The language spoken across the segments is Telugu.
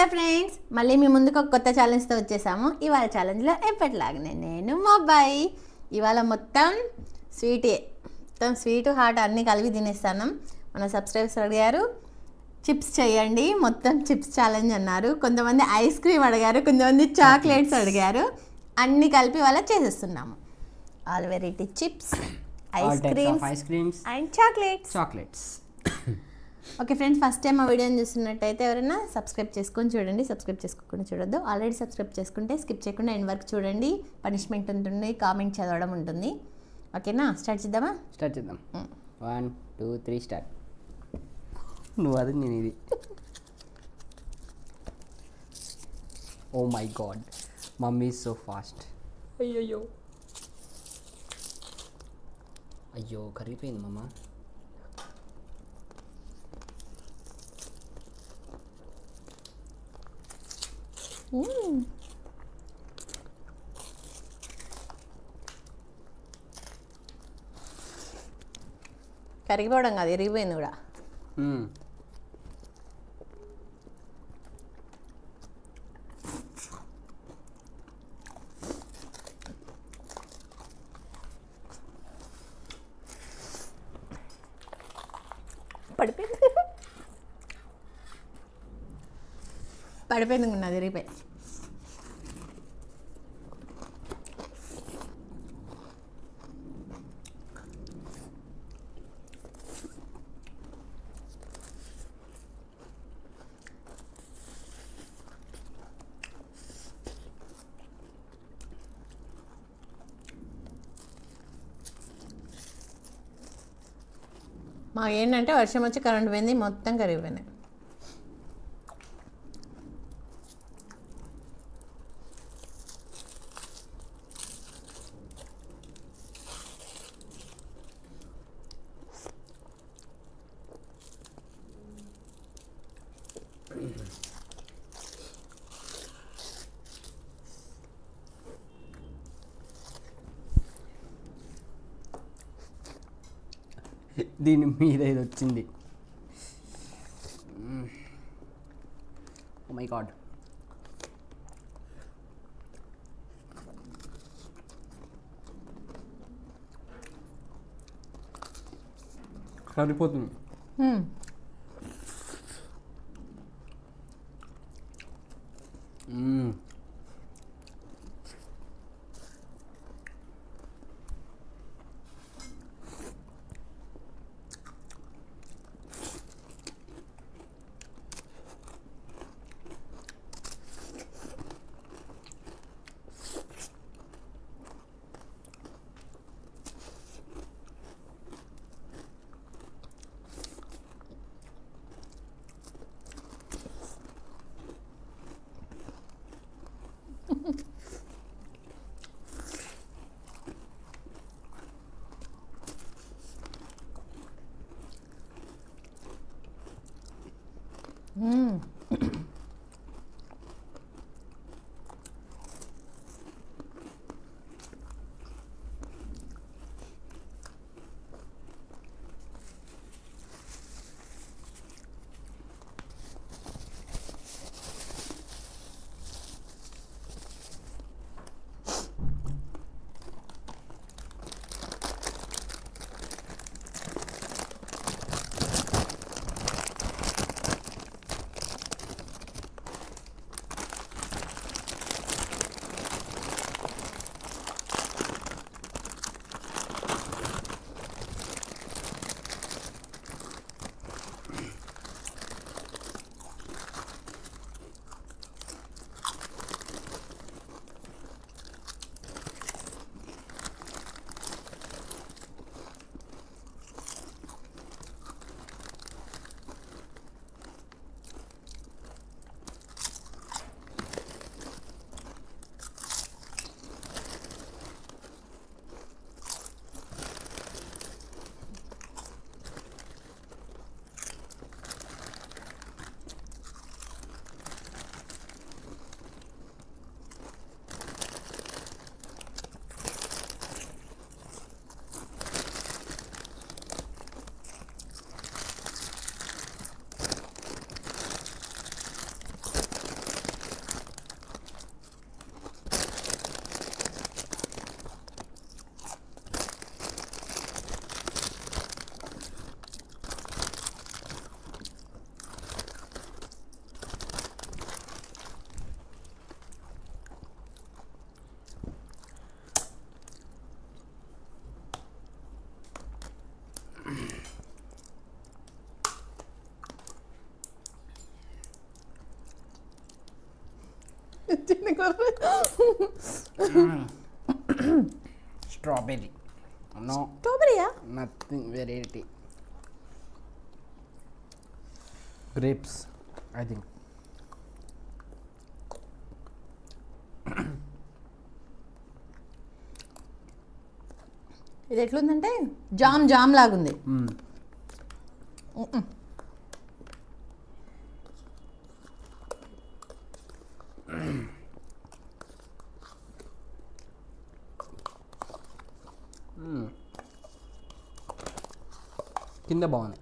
హలో ఫ్రెండ్స్, మళ్ళీ మీ ముందుకు ఒక కొత్త ఛాలెంజ్తో వచ్చేసాము. ఇవాళ ఛాలెంజ్లో ఎప్పటిలాగానే నేను మా అబ్బాయి ఇవాళ మొత్తం స్వీట్ హాట్ అన్నీ కలిపి తినేస్తాను. మన సబ్స్క్రైబర్స్ అడిగారు చిప్స్ చేయండి, మొత్తం చిప్స్ ఛాలెంజ్ అన్నారు. కొంతమంది ఐస్ క్రీమ్ అడిగారు, కొంతమంది చాక్లెట్స్ అడిగారు. అన్నీ కలిపి ఇవాళ చేసేస్తున్నాము. All variety chips, ice creams and chocolates. Okay friends, first time మా వీడియోని చూస్తున్నట్టయితే ఎవరైనా సబ్స్క్రైబ్ చేసుకొని చూడండి. సబ్స్క్రైబ్ చేసుకోకుండా చూడొద్దు. ఆల్రెడీ సబ్స్క్రైబ్ చేసుకుంటే స్కిప్ చేయకుండా ఎండ్ వరకు చూడండి. పనిష్మెంట్ ఉంటుంది, కామెంట్ చదవడం ఉంటుంది. ఓకేనా, స్టార్ట్ చేద్దాం. 1 2 3 స్టార్ట్. నువ్వు అది నేను ఇది. Oh my god, mummy is so fast. అయ్యో కరిగిపోయింది మమ్మ. కరిగిపోవడం కాదు, ఎరిగిపోయింది కూడా. పడిపోయింది ఉన్నది, ఎరిగిపోయి. మాకు ఏంటంటే వర్షం వచ్చి కరెంట్ పోయింది, మొత్తం కరిగిపోయినాయి. దీని మీద ఇది వచ్చింది. Oh my god. సరిపోతుంది. చిన్న గుర్ర. స్ట్రాబెరీ. నో, స్ట్రాబెరీయా? Nothing variety. Grapes I think. ఇది ఎట్లుందంటే జామ్ జామ్ లాగుంది. కింద బాగుంది.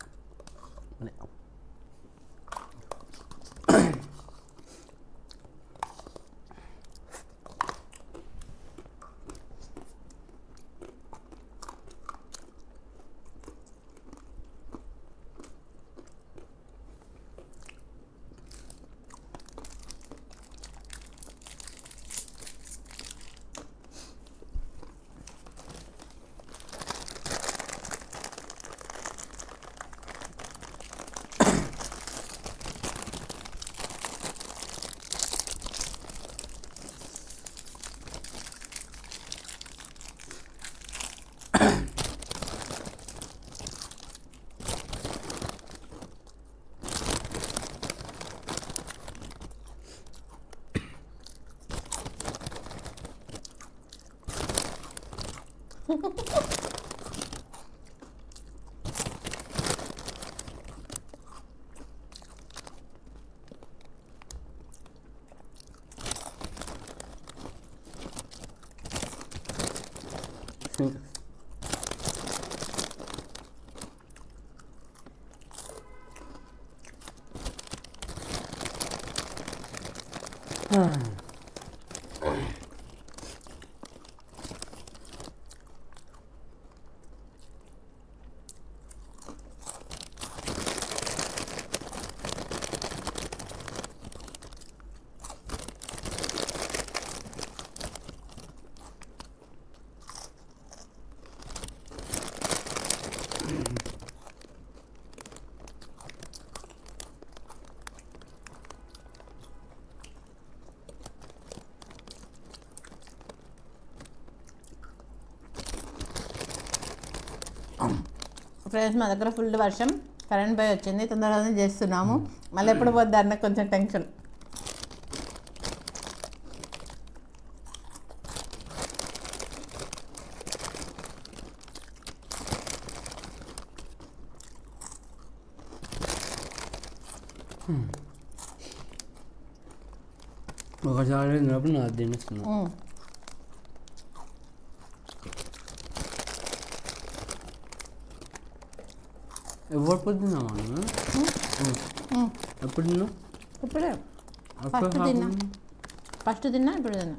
ఫ్రెండ్స్ మా దగ్గర ఫుల్ వర్షం, కరెంట్ పోయి వచ్చింది, తొందరగానే చేస్తున్నాము. మళ్ళీ ఎప్పుడు పోద్ది అన్న కొంచెం టెన్షన్. ఒకసారి తిన్నప్పుడు నాకు తినేస్తున్నా. ఎవరు పొద్దున్నావా? ఎప్పుడు తిన్నావు? ఇప్పుడే ఫస్ట్ తిన్నా ఇప్పుడు తిన్నా.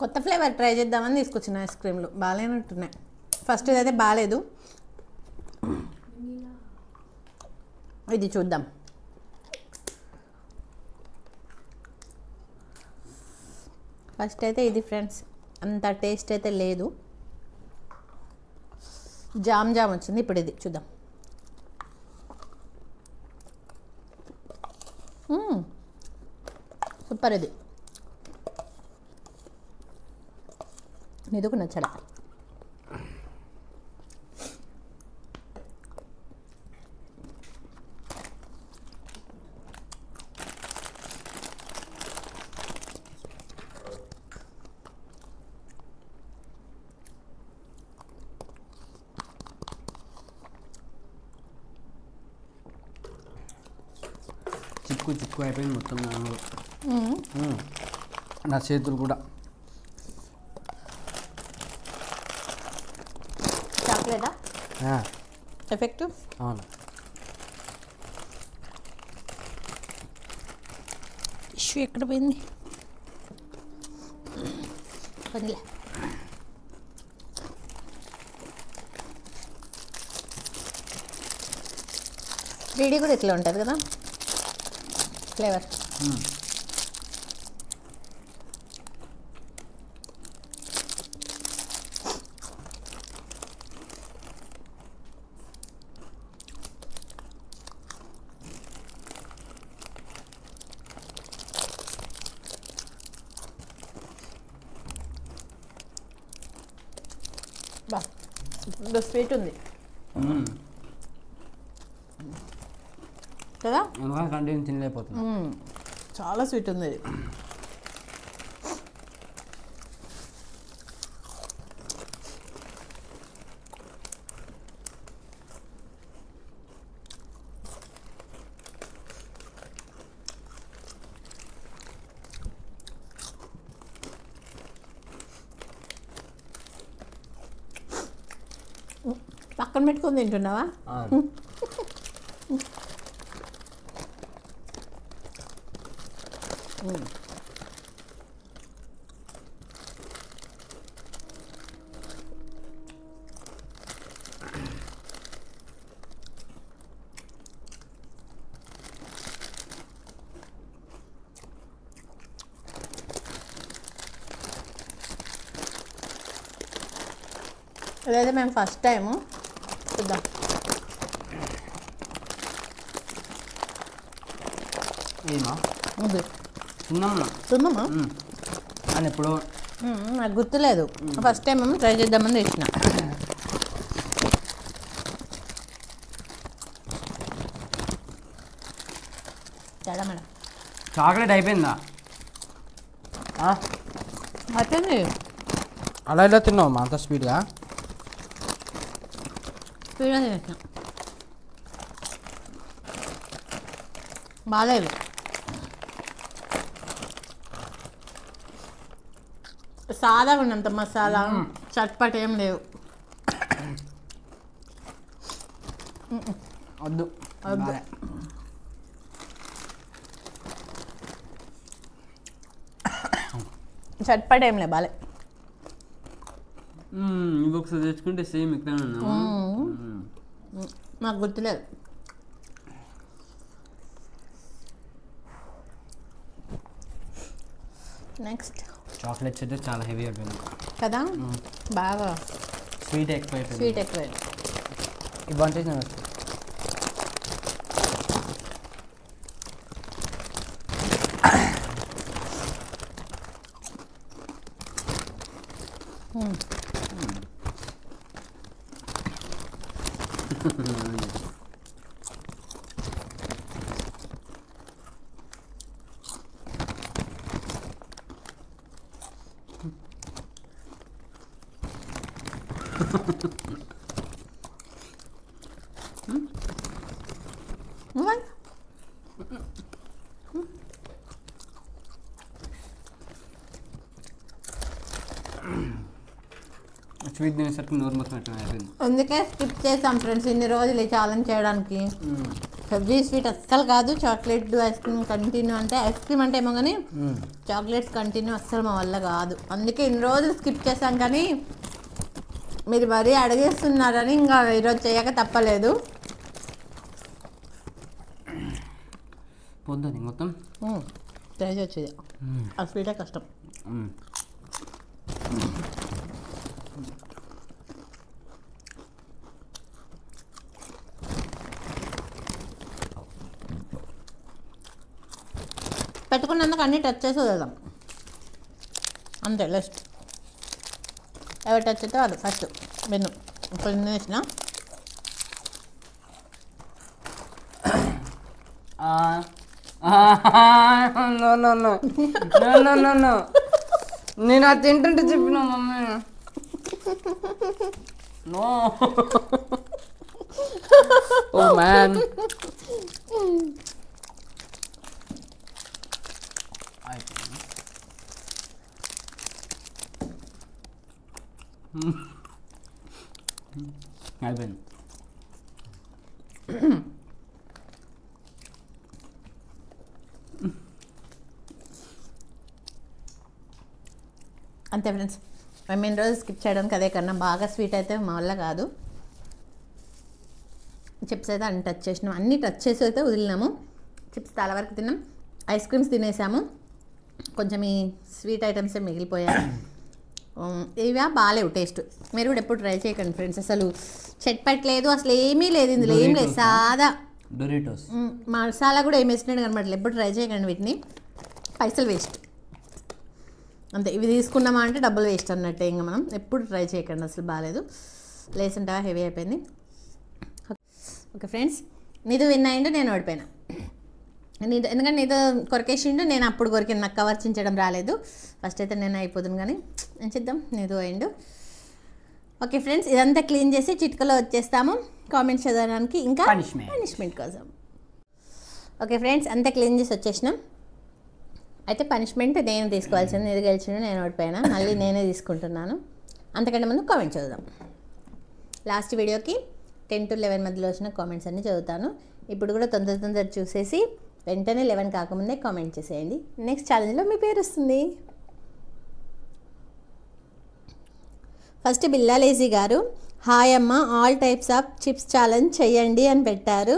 కొత్త ఫ్లేవర్ ట్రై చేద్దామని తీసుకొచ్చిన ఐస్ క్రీమ్లు బాగాలేనట్టున్నాయి. ఫస్ట్ ఇదైతే బాగాలేదు, ఇది చూద్దాం. ఫస్ట్ అయితే ఇది ఫ్రెండ్స్, అంత టేస్ట్ అయితే లేదు, జామ్ జామ్ వచ్చింది. ఇప్పుడు ఇది చూద్దాం. సూపర్. ఇది నిదుకు నచ్చడా? చిక్కు అయిపోయింది మొత్తం నా నోరు. మ్మ్. నా చేతులు కూడా. చాక్లెటా ఆ, ఎఫెక్ట్? అవును. ఇష్యూ ఎక్కడ పోయింది? వదిలే. త్రీడీ కూడా ఇట్లా ఉంటుంది కదా ఫ్లేవర్. బా స్వీట్ ఉంది కదా? ఎందుకంటే కంటిన్యూ తినలేకపోతున్నా. చాలా స్వీట్ ఉంది ఇది. పక్కన పెట్టుకొని తింటున్నావా? ఇదైతే మేము ఫస్ట్ టైము చూద్దాం. ఏమా ఉంది తిన్నామా? తిందామా? అని ఎప్పుడు నాకు గుర్తులేదు. ఫస్ట్ టైం మేము ట్రై చేద్దామని తెచ్చిన. చాలా మేడం చాక్లెట్ అయిపోయిందా? అయిపోయింది. అలా ఇలా తిన్నావు మా అంత స్పీడ్గా? స్పీడ్గా తినేసిన. బాగాలేదు. సాదాగా ఉన్నంత మసాలా చట్పట్ ఏం లేవు. వద్దు వద్దు. చట్పట్ ఏం లే బాలే. ఇవి ఒకసారి తెచ్చుకుంటే సేమ్ ఇక్కడ నాకు గుర్తులేదు. నెక్స్ట్ చాక్లెట్స్ అయితే చాలా హెవీ అయిపోయింది కదా? బాగా స్వీట్ ఎక్కువ అయిపోయింది. స్వీట్ ఎక్కువ. ఇవ్వంటే స్వీట్ తినేసరికి నోరు మొత్తం ఎట్లా అయిపోయింది. అందుకే స్కిప్ చేసాం ఫ్రెండ్స్ ఇన్ని రోజులు ఈ ఛాలెంజ్ చేయడానికి. సబ్జీ స్వీట్ అస్సలు కాదు. చాక్లెట్ ఐస్ క్రీమ్ కంటిన్యూ అంటే ఐస్ క్రీమ్ అంటే ఏమో కానీ చాక్లెట్స్ కంటిన్యూ అస్సలు మా వల్ల కాదు. అందుకే ఇన్ని రోజులు స్కిప్ చేసాం. కానీ మీరు మరీ అడిగేస్తున్నారని ఇంకా ఈరోజు చేయక తప్పలేదు. పొద్దుని మొత్తం ట్రై వచ్చేది. ఆ స్వీటే కష్టం. పెట్టుకున్నందుకు అన్నీ టచ్ చేసి వదిలేదాం అంతే. లెస్ట్ ఎవరు టచ్ అయితే వాళ్ళు ఫస్ట్ వెన్ను ఇప్పుడు వేసిన. నేను అది తింటుంటే చెప్పిన మమ్మీ నో. ఓ మ్యాన్ అయిపోయింది. అంతే ఫ్రెండ్స్, మేము ఇన్ని రోజు స్కిప్ చేయడానికి అదే కన్నా బాగా స్వీట్ అయితే మా వల్ల కాదు. చిప్స్ అయితే అన్ని టచ్ చేసినాం, అన్నీ టచ్ చేసి అయితే వదిలినాము. చిప్స్ చాలా వరకు తిన్నాం, ఐస్ క్రీమ్స్ తినేసాము, కొంచెం ఈ స్వీట్ ఐటమ్సే మిగిలిపోయాయి. ఇవా బాగాలేవు టేస్ట్. మీరు కూడా ఎప్పుడు ట్రై చేయకండి ఫ్రెండ్స్. అసలు చెట్పట్లేదు, అసలు ఏమీ లేదు ఇందులో, ఏం లేదు, సాదా డొరిటోస్. మసాలా కూడా ఏమి వేసినట్టు కనబడలేదు. ఎప్పుడు ట్రై చేయకండి వీటిని, పైసలు వేస్ట్ అంతే. ఇవి తీసుకున్నామా అంటే డబ్బులు వేస్ట్ అన్నట్టే. ఇంకా మనం ఎప్పుడు ట్రై చేయకండి, అసలు బాగాలేదు. లేస్ ఉంటావా, హెవీ అయిపోయింది. ఓకే ఫ్రెండ్స్, నీతో విన్ అయ్యిండు, నేను ఓడిపోయినా. నీతో ఎందుకంటే నీతో కొరికేసిండు, నేను అప్పుడు కొరికిన, నాకు కవర్ చించడం రాలేదు. ఫస్ట్ అయితే నేను అయిపోతుంది, కానీ ఏం చేద్దాం, నీతో అయ్యిండు. ఓకే ఫ్రెండ్స్, ఇదంతా క్లీన్ చేసి చిట్కలో వచ్చేస్తాము కామెంట్స్ చదవడానికి, ఇంకా పనిష్మెంట్ కోసం. ఓకే ఫ్రెండ్స్, అంతా క్లీన్ చేసి వచ్చేసినాం. అయితే పనిష్మెంట్ నేను తీసుకోవాల్సింది, ఇది గెలిచిండు, నేను ఓడిపోయినా, మళ్ళీ నేనే తీసుకుంటున్నాను. అంతకంటే ముందు కామెంట్స్ చదువుదాం. లాస్ట్ వీడియోకి 10 to 11 మధ్యలో వచ్చిన కామెంట్స్ అన్నీ చదువుతాను. ఇప్పుడు కూడా తొందర చూసేసి వెంటనే 11 కాకముందే కామెంట్ చేసేయండి. నెక్స్ట్ ఛాలెంజ్లో మీ పేరు వస్తుంది. ఫస్ట్ బిల్లాలేజీ గారు, హాయ్ అమ్మ, all types of chips challenge చేయండి అని పెట్టారు.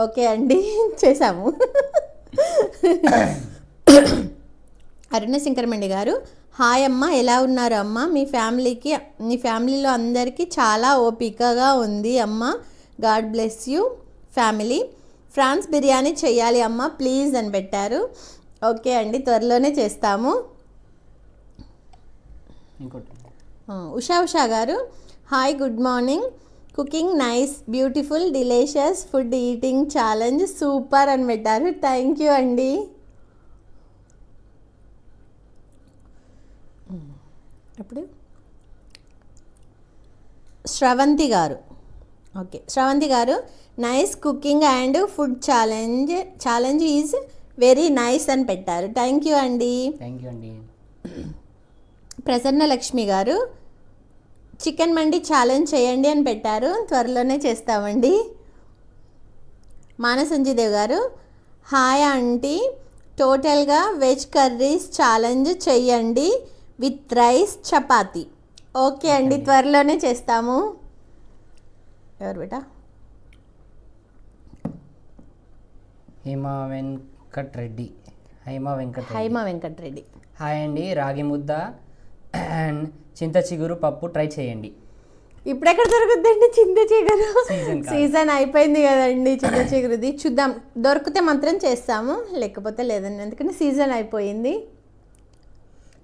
ఓకే అండి, చేసాము. అరుణ శంకరమండి గారు, హాయ్ అమ్మ, ఎలా ఉన్నారు అమ్మ? మీ ఫ్యామిలీలో అందరికీ చాలా ఓపికగా ఉంది అమ్మ. God bless you family. Prawns biryani చేయాలి అమ్మ ప్లీజ్ అని పెట్టారు. ఓకే అండి, త్వరలోనే చేస్తాము. ఉషా గారు, hi, good morning. Cooking nice, beautiful, delicious food eating challenge super అని పెట్టారు. థ్యాంక్ యూ అండి. ఇప్పుడు శ్రవంతి గారు, ఓకే శ్రవంతి గారు, nice cooking and food challenge is very nice అని పెట్టారు. థ్యాంక్ యూ అండి. ప్రసన్న లక్ష్మి గారు, చికెన్ మండి ఛాలెంజ్ చేయండి అని పెట్టారు. త్వరలోనే చేస్తామండి. మానసంజీదేవ్ గారు, హాయ్ ఆంటీ, టోటల్గా వెజ్ కర్రీస్ ఛాలెంజ్ చెయ్యండి విత్ రైస్ చపాతి. ఓకే అండి, త్వరలోనే చేస్తాము. ఎవరు బేటా? హైమా వెంకట్ రెడ్డి. హాయ్ అండి, రాగి ముద్ద అండ్ చింత చిగురు పప్పు ట్రై చేయండి. ఇప్పుడెక్కడ దొరుకుద్దండి చింత చిగురు? సీజన్ అయిపోయింది కదండి చింత చిగురుది. చూద్దాం, దొరికితే మాత్రం చేస్తాము, లేకపోతే లేదండి, ఎందుకంటే సీజన్ అయిపోయింది.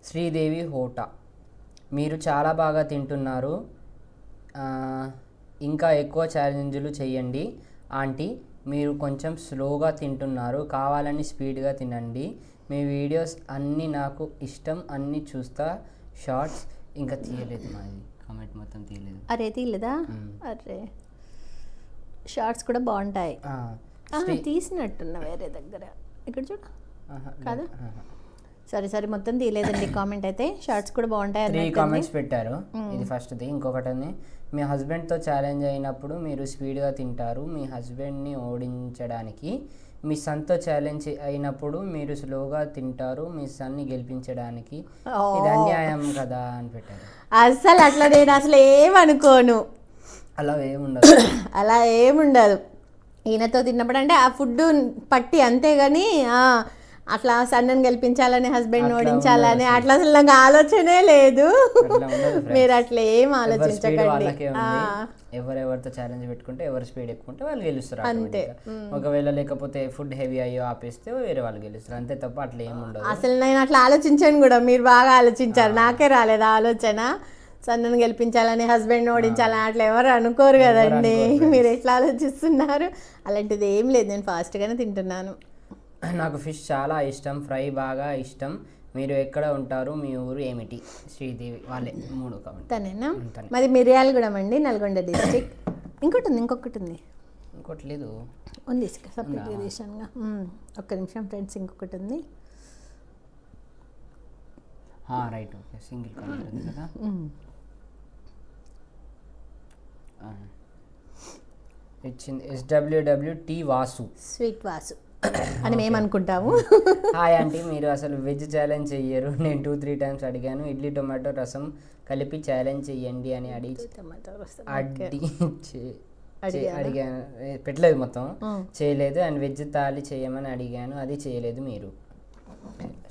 శ్రీదేవి హోటా, మీరు చాలా బాగా తింటున్నారు, ఇంకా ఎక్కువ ఛాలెంజ్లు చేయండి ఆంటీ. మీరు కొంచెం స్లోగా తింటున్నారు, కావాలని స్పీడ్గా తినండి. మీ వీడియోస్ అన్నీ నాకు ఇష్టం, అన్నీ చూస్తా. షార్ట్స్ ఇంకా తీయలేదు, మాది కామెంట్ మొత్తం తీయలేదు. అరే తీయలేదా? అరే షార్ట్స్ కూడా బాగుంటాయి. తీసినట్టున్నా వేరే దగ్గర, ఇక్కడ చూడ కాదా? సరే మొత్తం తీయలేదండి కామెంట్ అయితే. షార్ట్స్ కూడా బాగుంటాయి. 3 కామెంట్స్ పెట్టారు. ఇది ఫస్ట్ది. ఇంకొకటి, మీ హస్బెండ్తో ఛాలెంజ్ అయినప్పుడు మీరు స్పీడ్గా తింటారు, మీ హస్బెండ్ని ఓడించడానికి. మీ సన్తో ఛాలెంజ్ అయినప్పుడు మీరు స్లోగా తింటారు, మీ సన్ని గెలిపించడానికి. ఇది అన్యాయం కదా అని పెట్టారు. అసలు అట్లా నేను అసలు ఏమనుకోను, అలా ఏముండదు. ఈయనతో తిన్నప్పుడు అంటే ఆ ఫుడ్ పట్టి అంతేగాని అట్లా సన్నని గెలిపించాలని, హస్బెండ్ ఓడించాలని అట్లా అసలు నాకు ఆలోచనే లేదు. మీరు అట్లా ఏం ఆలోచించకండి. ఎవరెవరితో ఛాలెంజ్ పెట్టుకుంటే ఎవరు స్పీడ్ ఎక్కువ ఉంటే వాళ్ళు గెలుస్తారు అంతే. ఒకవేళ లేకపోతే ఫుడ్ హెవీ అయ్యో ఆపేస్తే వేరే వాళ్ళు గెలుస్తారు, అంతే తప్ప అట్లా ఏమి ఉండదు. అసలు నేను అట్లా ఆలోచించాను కూడా, మీరు బాగా ఆలోచించారు, నాకే రాలేదు ఆలోచన. సన్నను గెలిపించాలని, హస్బెండ్ ఓడించాలని అట్లా ఎవరు అనుకోరు కదండి. మీరు ఎట్లా ఆలోచిస్తున్నారు? అలాంటిది ఏం లేదు, నేను ఫాస్ట్గానే తింటున్నాను. నాకు ఫిష్ చాలా ఇష్టం, ఫ్రై బాగా ఇష్టం. మీరు ఎక్కడ ఉంటారు, మీ ఊరు ఏమిటి? శ్రీదేవి వాళ్ళే 3 కామెంట్. తనేనా? మాది మిర్యాలగూడెం అండి, నల్గొండ డిస్ట్రిక్ట్. ఇంకొకటి లేదు, ఉంది సపరేట్గా తీసానుగా. ఒక్క నిమిషం ఫ్రెండ్స్, ఇంకొకటి ఉంది. రైట్, ఓకే, సింగిల్ కామెంట్ ఉంది కదా. ఇచ్చింది SWWT వాసు. స్వీట్ వాసు అని మేము అనుకుంటాము. హాయ్ ఆంటీ, మీరు అసలు వెజ్ ఛాలెంజ్ చెయ్యరు. నేను 2-3 టైమ్స్ అడిగాను. ఇడ్లీ టొమాటో రసం కలిపి ఛాలెంజ్ చెయ్యండి అని అడిగాను. పెట్టలేదు, మొత్తం చేయలేదు. అండ్ వెజ్ తాళి చేయమని అడిగాను, అది చేయలేదు. మీరు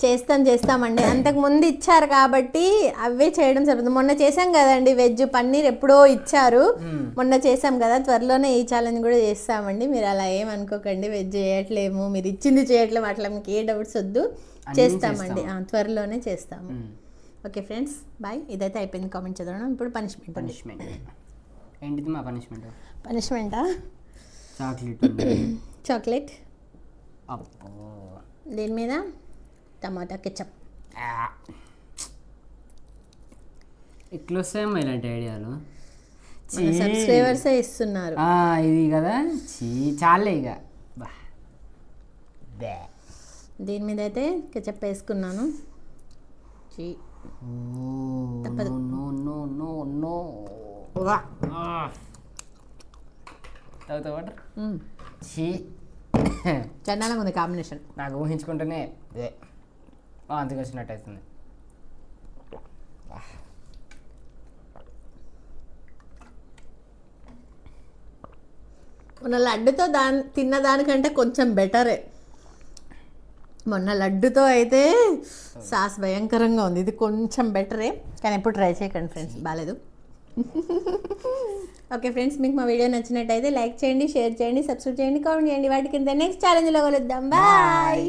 చేస్తామండి. అంతకుముందు ఇచ్చారు కాబట్టి అవే చేయడం జరుగుతుంది. మొన్న చేసాం కదండి వెజ్ పన్నీర్, ఎప్పుడో ఇచ్చారు, మొన్న చేసాం కదా. త్వరలోనే ఈ ఛాలెంజ్ కూడా చేస్తామండి. మీరు అలా ఏమనుకోకండి, వెజ్ చేయట్లేము, మీరు ఇచ్చింది చేయట్లేము, అట్లా మీకు ఏ డౌట్స్ వద్దు, చేస్తామండి. త్వరలోనే చేస్తాము. Okay friends, bye. ఇదైతే అయిపోయింది. కామెంట్ చదవడం. ఇప్పుడు పనిష్మెంట్ ఏంటిది మా పనిష్మెంటా? చాక్లెట్ దీని మీద టమాటా కెచప్. ఎట్లా వస్తాయమ్మా ఇలాంటి ఐడియాలు? సబ్స్క్రైబర్సే ఇస్తున్నారు ఇది కదా. చాలే ఇక. దీని మీద అయితే కెచప్ వేసుకున్నాను. తప్పదు. చండాలంగా ఉంది కాంబినేషన్. నాకు ఊహించుకుంటేనే అంతకు వచ్చినట్టు అవుతుంది. మొన్న లడ్డుతో తిన్న దానికంటే కొంచెం బెటరే. మొన్న లడ్డుతో అయితే సాస్ భయంకరంగా ఉంది, ఇది కొంచెం బెటరే. కానీ ఎప్పుడు ట్రై చేయకండి ఫ్రెండ్స్, బాగాలేదు. ఓకే ఫ్రెండ్స్, మీకు మా వీడియో నచ్చినట్టయితే లైక్ చేయండి, షేర్ చేయండి, సబ్స్క్రైబ్ చేయండి, కామెంట్ చేయండి. వాటి కింద నెక్స్ట్ ఛాలెంజ్లో కలుద్దాం. బాయ్.